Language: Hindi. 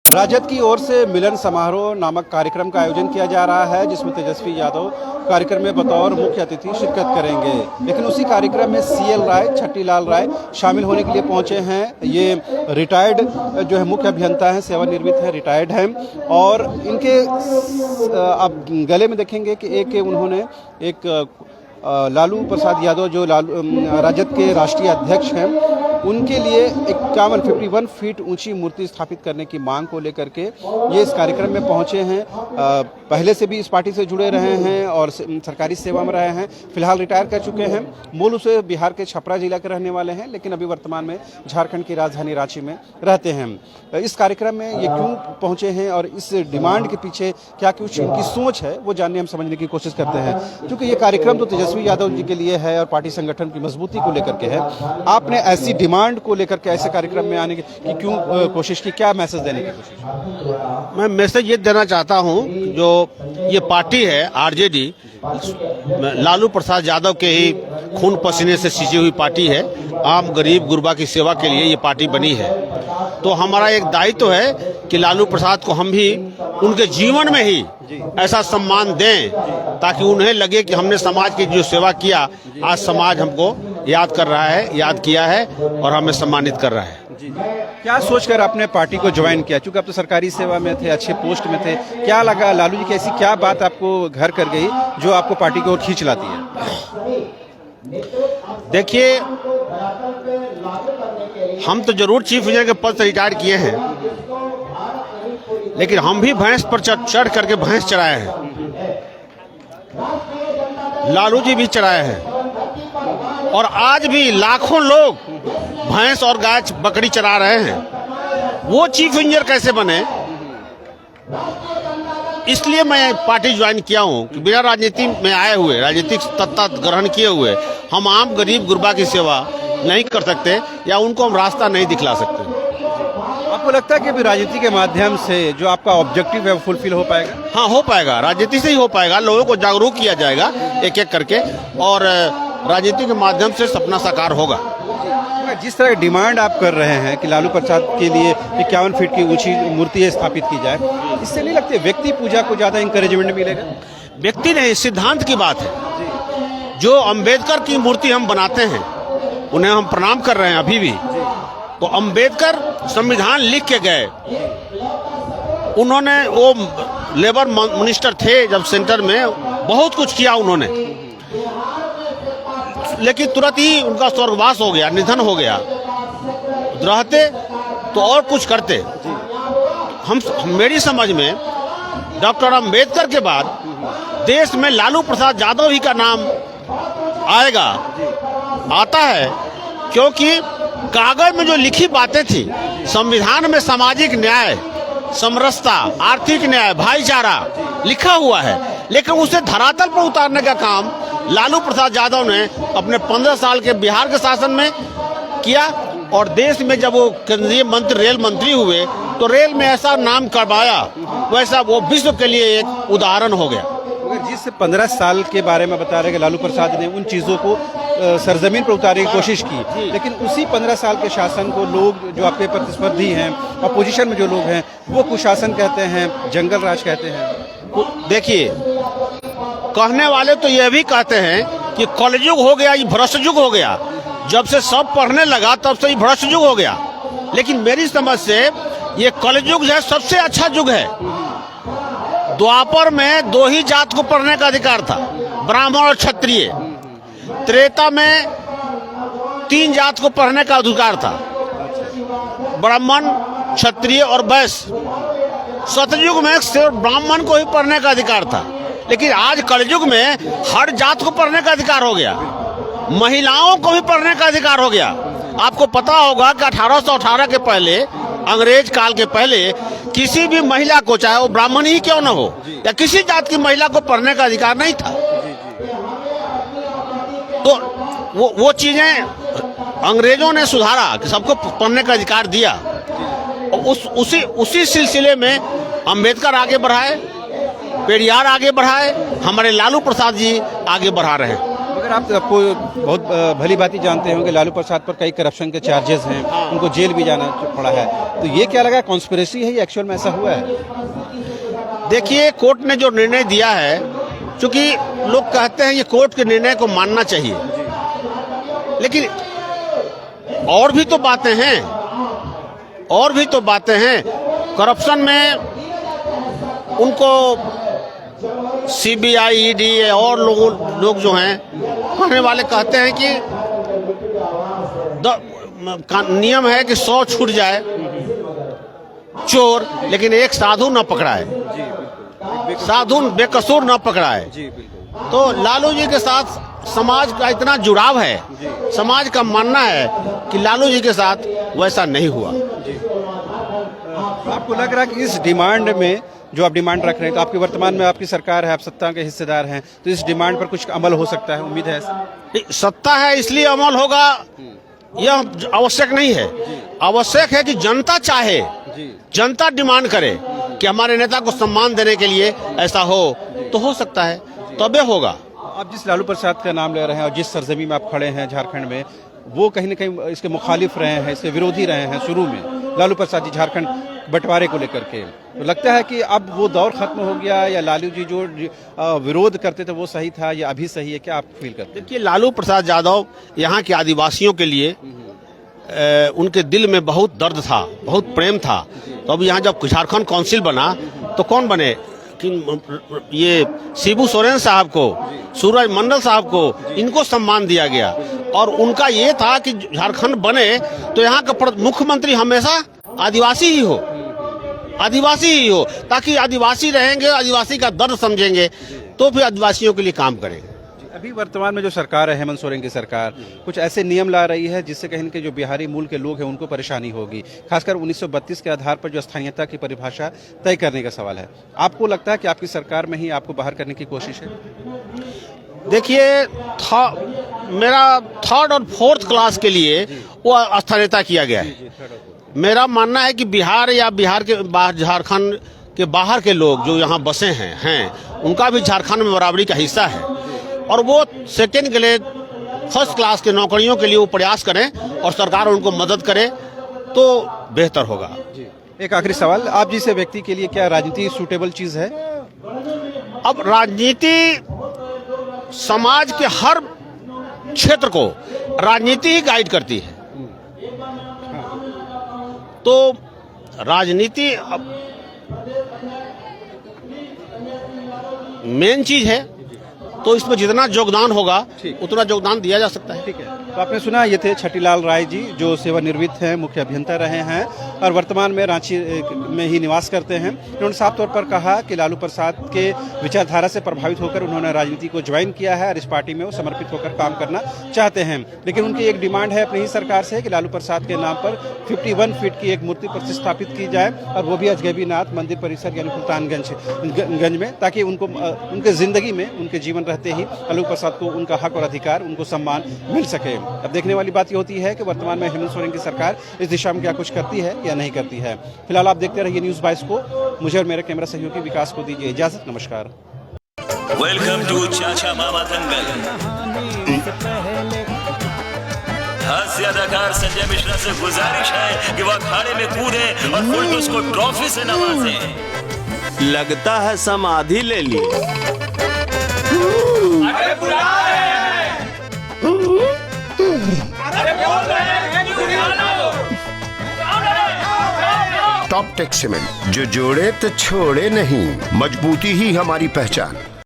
राजद की ओर से मिलन समारोह नामक कार्यक्रम का आयोजन किया जा रहा है, जिसमें तेजस्वी यादव कार्यक्रम में बतौर मुख्य अतिथि शिरकत करेंगे। लेकिन उसी कार्यक्रम में CL राय, छट्टी लाल राय शामिल होने के लिए पहुंचे हैं। ये रिटायर्ड जो है मुख्य अभियंता हैं, सेवानिवृत्त हैं, रिटायर्ड हैं। और इनके आप गले में देखेंगे कि उन्होंने एक लालू प्रसाद यादव जो राजद के राष्ट्रीय अध्यक्ष हैं, उनके लिए 51 फीट ऊंची मूर्ति स्थापित करने की मांग को लेकर के ये इस कार्यक्रम में पहुंचे हैं। पहले से भी इस पार्टी से जुड़े रहे हैं और सरकारी सेवा में रहे हैं। फिलहाल रिटायर कर चुके हैं। मूल रूप से बिहार के छपरा जिला के रहने वाले हैं, लेकिन अभी वर्तमान में झारखंड की राजधानी रांची में रहते हैं। इस कार्यक्रम में ये क्यों पहुंचे हैं और इस डिमांड के पीछे क्या कुछ इनकी सोच है, वो जानने हम समझने की कोशिश करते हैं। क्योंकि ये कार्यक्रम तो तेजस्वी यादव जी के लिए है और पार्टी संगठन की मजबूती को लेकर के है। आपने ऐसी डिमांड को लेकर के ऐसे कार्यक्रम में आने की क्यों कोशिश की, क्या मैसेज देने की कोशिश? मैं मैसेज ये देना चाहता हूँ, जो ये पार्टी है आरजेडी, लालू प्रसाद यादव के ही खून पसीने से सींची हुई पार्टी है। आम गरीब गुरबा की सेवा के लिए ये पार्टी बनी है। तो हमारा एक दायित्व है कि लालू प्रसाद को हम भी उनके जीवन में ही ऐसा सम्मान दें, ताकि उन्हें लगे कि हमने समाज की जो सेवा किया, आज समाज हमको याद कर रहा है, याद किया है और हमें सम्मानित कर रहा है। क्या सोचकर आपने पार्टी को ज्वाइन किया? चूंकि आप तो सरकारी सेवा में थे, अच्छे पोस्ट में थे। क्या लगा लालू जी की ऐसी क्या बात आपको घर कर गई जो आपको पार्टी की ओर खींच लाती है? देखिए, हम तो जरूर चीफ इंजीनियर के पद से रिटायर किए हैं, लेकिन हम भी भैंस पर चढ़ करके भैंस चराए हैं। लालू जी भी चराए हैं और आज भी लाखों लोग भैंस और गाय बकरी चरा रहे हैं। वो चीफ इंजीनियर कैसे बने? इसलिए मैं पार्टी ज्वाइन किया हूं कि बिना राजनीति में आए हुए, राजनीतिक सत्ता ग्रहण किए हुए हम आम गरीब गुरबा की सेवा नहीं कर सकते या उनको हम रास्ता नहीं दिखला सकते। आपको लगता है कि अभी राजनीति के माध्यम से जो आपका ऑब्जेक्टिव है वो फुलफिल हो पाएगा? हाँ, हो पाएगा। राजनीति से ही हो पाएगा। लोगों को जागरूक किया जाएगा एक एक करके और राजनीति के माध्यम से सपना साकार होगा। जिस तरह की डिमांड आप कर रहे हैं कि लालू प्रसाद के लिए 51 फीट की ऊंची मूर्ति स्थापित की जाए, इससे नहीं लगता व्यक्ति पूजा को ज्यादा इंकरेजमेंट मिलेगा? व्यक्ति नहीं, सिद्धांत की बात है। जो अंबेडकर की मूर्ति हम बनाते हैं, उन्हें हम प्रणाम कर रहे हैं अभी भी। तो अंबेडकर संविधान लिख के गए। उन्होंने, वो लेबर मिनिस्टर थे जब सेंटर में, बहुत कुछ किया उन्होंने, लेकिन तुरंत ही उनका स्वर्गवास हो गया, निधन हो गया। रहते तो और कुछ करते। मेरी समझ में डॉक्टर अंबेडकर के बाद देश में लालू प्रसाद यादव ही का नाम आएगा, आता है, क्योंकि कागज में जो लिखी बातें थी, संविधान में सामाजिक न्याय, समरसता, आर्थिक न्याय, भाईचारा लिखा हुआ है, लेकिन उसे धरातल पर उतारने का काम लालू प्रसाद यादव ने अपने 15 साल के बिहार के शासन में किया। और देश में जब वो केंद्रीय मंत्री, रेल मंत्री हुए, तो रेल में ऐसा नाम करवाया, वैसा वो विश्व के लिए एक उदाहरण हो गया। जिस 15 साल के बारे में बता रहे कि लालू प्रसाद ने उन चीज़ों को सरजमीन पर उतारने की कोशिश की, लेकिन उसी 15 साल के शासन को लोग जो आपके प्रतिस्पर्धी हैं, अपोजिशन में जो लोग हैं, वो कुशासन कहते हैं, जंगल राज कहते हैं। देखिए, कहने वाले तो यह भी कहते हैं कि कलयुग हो गया, ये भ्रष्ट युग हो गया। जब से सब पढ़ने लगा तब से ये भ्रष्ट युग हो गया। लेकिन मेरी समझ से ये कलयुग जो है सबसे अच्छा युग है। द्वापर में 2 ही जात को पढ़ने का अधिकार था, ब्राह्मण और क्षत्रिय। त्रेता में 3 जात को पढ़ने का अधिकार था, ब्राह्मण, क्षत्रिय और वैश्य। सतयुग में सिर्फ ब्राह्मण को ही पढ़ने का अधिकार था, लेकिन आज कलयुग में हर जात को पढ़ने का अधिकार हो गया, महिलाओं को भी पढ़ने का अधिकार हो गया। आपको पता होगा कि 1818 के पहले, अंग्रेज काल के पहले, किसी भी महिला को, चाहे वो ब्राह्मण ही क्यों न हो या किसी जात की महिला को पढ़ने का अधिकार नहीं था। तो वो चीजें अंग्रेजों ने सुधारा कि सबको पढ़ने का अधिकार दिया। उसी सिलसिले में अंबेडकर आगे बढ़ाए, पेरियार आगे बढ़ाए, हमारे लालू प्रसाद जी आगे बढ़ा रहे हैं। मगर आप आपको बहुत भली भांति जानते होंगे लालू प्रसाद पर कई करप्शन के चार्जेस हैं, उनको जेल भी जाना पड़ा है, तो ये क्या लगा कॉन्स्पिरेसी है या एक्चुअल में ऐसा हुआ है? देखिए, कोर्ट ने जो निर्णय दिया है, क्योंकि लोग कहते हैं ये कोर्ट के निर्णय को मानना चाहिए, लेकिन और भी तो बातें हैं, और भी तो बातें हैं। करप्शन में उनको सीबीआई, ईडी और लोग जो हैं कहने वाले कहते हैं कि नियम है कि 100 छूट जाए चोर, लेकिन एक साधु न पकड़ाए, साधु बेकसूर न पकड़ाए। तो लालू जी के साथ समाज का इतना जुड़ाव है, समाज का मानना है कि लालू जी के साथ वैसा नहीं हुआ। आपको लग रहा है कि इस डिमांड में जो आप डिमांड रख रहे हैं, तो आपकी वर्तमान में आपकी सरकार है, आप सत्ता के हिस्सेदार हैं, तो इस डिमांड पर कुछ अमल हो सकता है, उम्मीद है ऐसा? सत्ता है इसलिए अमल होगा यह आवश्यक नहीं है। आवश्यक है कि जनता चाहे, जनता डिमांड करे कि हमारे नेता को सम्मान देने के लिए ऐसा हो, तो हो सकता है, तबे होगा। आप जिस लालू प्रसाद का नाम ले रहे हैं और जिस सरजमी में आप खड़े हैं झारखंड में, वो कहीं न कहीं इसके मुखालिफ रहे हैं, इसके विरोधी रहे हैं शुरू में, लालू प्रसाद जी झारखंड बंटवारे को लेकर के। तो लगता है कि अब वो दौर खत्म हो गया, या लालू जी जो विरोध करते थे वो सही था या अभी सही है, क्या आप फील करते हैं? देखिए, लालू प्रसाद यादव यहाँ के आदिवासियों के लिए उनके दिल में बहुत दर्द था, बहुत प्रेम था। तो अब यहाँ जब झारखंड काउंसिल बना तो कौन बने कि ये शिबू सोरेन साहब को, सूरज मंडल साहब को, इनको सम्मान दिया गया। और उनका ये था कि झारखंड बने तो यहाँ का मुख्यमंत्री हमेशा आदिवासी ही हो, आदिवासी ही हो, ताकि आदिवासी रहेंगे, आदिवासी का दर्द समझेंगे, तो फिर आदिवासियों के लिए काम करेंगे। अभी वर्तमान में जो सरकार है, हेमंत सोरेन की सरकार, कुछ ऐसे नियम ला रही है जिससे कहीं न कहीं जो बिहारी मूल के लोग हैं उनको परेशानी होगी, खासकर 1932 के आधार पर जो स्थानीयता की परिभाषा तय करने का सवाल है। आपको लगता है कि आपकी सरकार में ही आपको बाहर करने की कोशिश है? देखिए, मेरा 3rd और 4th क्लास के लिए वो स्थानीयता किया गया है। मेरा मानना है कि बिहार या बिहार के बाहर, झारखंड के बाहर के लोग जो यहाँ बसे हैं उनका भी झारखंड में बराबरी का हिस्सा है, और वो 2nd ग्रेड 1st क्लास के नौकरियों के लिए वो प्रयास करें और सरकार उनको मदद करे तो बेहतर होगा। एक आखिरी सवाल, आप जैसे व्यक्ति के लिए क्या राजनीति सूटेबल चीज है? अब राजनीति समाज के हर क्षेत्र को राजनीति ही गाइड करती है, तो राजनीति अब मेन चीज है, तो इसमें जितना योगदान होगा उतना योगदान दिया जा सकता है। ठीक है, तो आपने सुना, ये थे छटीलाल राय जी जो सेवानिवृत्त हैं, मुख्य अभियंता रहे हैं और वर्तमान में रांची में ही निवास करते हैं। उन्होंने साफ तौर पर कहा कि लालू प्रसाद के विचारधारा से प्रभावित होकर उन्होंने राजनीति को ज्वाइन किया है और इस पार्टी में वो समर्पित होकर काम करना चाहते हैं। लेकिन उनकी एक डिमांड है अपनी ही सरकार से कि लालू प्रसाद के नाम पर 51 फीट की एक मूर्ति प्रतिष्ठापित की जाए, और वो भी अजगैबीनाथ मंदिर परिसर यानी सुल्तानगंज में, ताकि उनको उनके जिंदगी में, उनके जीवन रहते ही लालू प्रसाद को उनका हक और अधिकार, उनको सम्मान मिल सके। अब देखने वाली बात ये होती है कि वर्तमान में हेमंत सोरेन की सरकार इस दिशा में क्या कुछ करती है या नहीं करती है। फिलहाल आप देखते रहिए न्यूज़ 22 को। मुझे और मेरे कैमरा सहयोगी विकास को दीजिए इजाजत। नमस्कार। वेलकम टू चाचा मामा दंगल। हास्य अदाकार संजय मिश्रा से गुजारिश है कि वह अखाड़े में कूदे और फुलटूस को ट्रॉफी से नवाजे। लगता है समाधि ले ली। अरे बुला रहे हैं। अरे बोल रहे हैं कि बुला लो। टॉप टेक सीमेंट, जो जोड़े तो छोड़े नहीं, मजबूती ही हमारी पहचान।